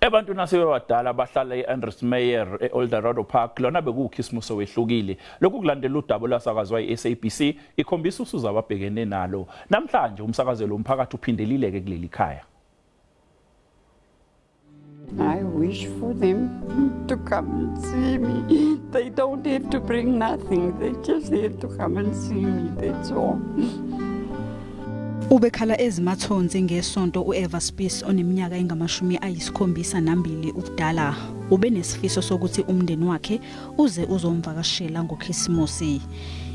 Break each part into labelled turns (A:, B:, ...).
A: Abantu nasebadala bahlala eAndres Meyer eEldorado Park lona bekukhisimuso wehlukile lokhu kulandela udaba lwasakazwa iSABC ikhombisa usuza ababhekene nalo namhlanje umsakazelo umphakathi uphindelileke kuleli khaya.
B: I wish for them to come and see me. They don't have to bring nothing. They just have to come and see me. That's all.
C: Ubekhala ezimathonzi ngesonto uEva Spies oneminyaka engama-72 ubudala ubenesifiso sokuthi umndeni wakhe uze uzomvakashela ngoKhisimusi.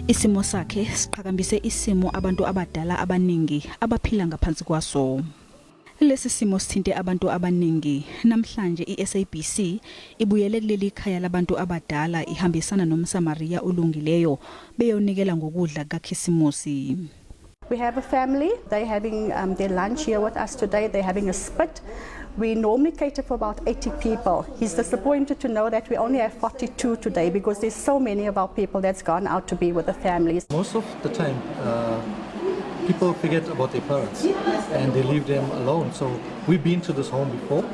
C: Isimo sakhe siqhakambise isimo abantu abadala abaningi abaphila ngaphansi kwaso. Lesi simo sithinte abantu abaningi. Namhlanje iSABC ibuyele kuleli khaya labantu abadala ihambisana nomSamaria olungileyo beyonikela ngokudla kaKhisimusi.
D: We have a family. They're having their lunch here with us today. They're having a spit. We normally cater for about 80 people. He's disappointed to know that we only have 42 today because there's so many of our people that's gone out to be with the families.
E: Most of the time, people forget about their parents and they leave them alone. So we've been to this home before,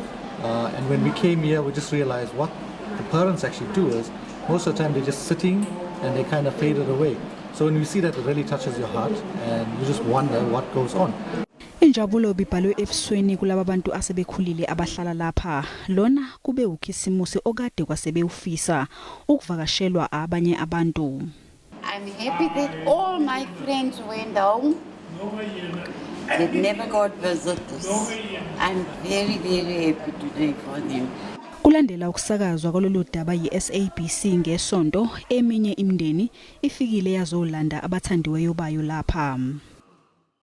E: and when we came here, we just realized what the parents actually do is most of the time they're just sitting and they kind of faded away. So when you see that, it really touches your heart and you just wonder what goes on.
C: Injabulo bibhalwe ebusweni kulabo bantu asebekhulile abahlala lapha. Lona kube uKhisimusi okade kwasebewufisa ukuvakashelwa abanye abantu.
B: I'm happy that all my friends went home. They never got visitors. I'm very, very happy today for them.
C: Kulandela ukusakazwa kwalolu daba yiSABC ngesonto eminye imindeni ifikile yazolanda abathandiweyo bayo lapha.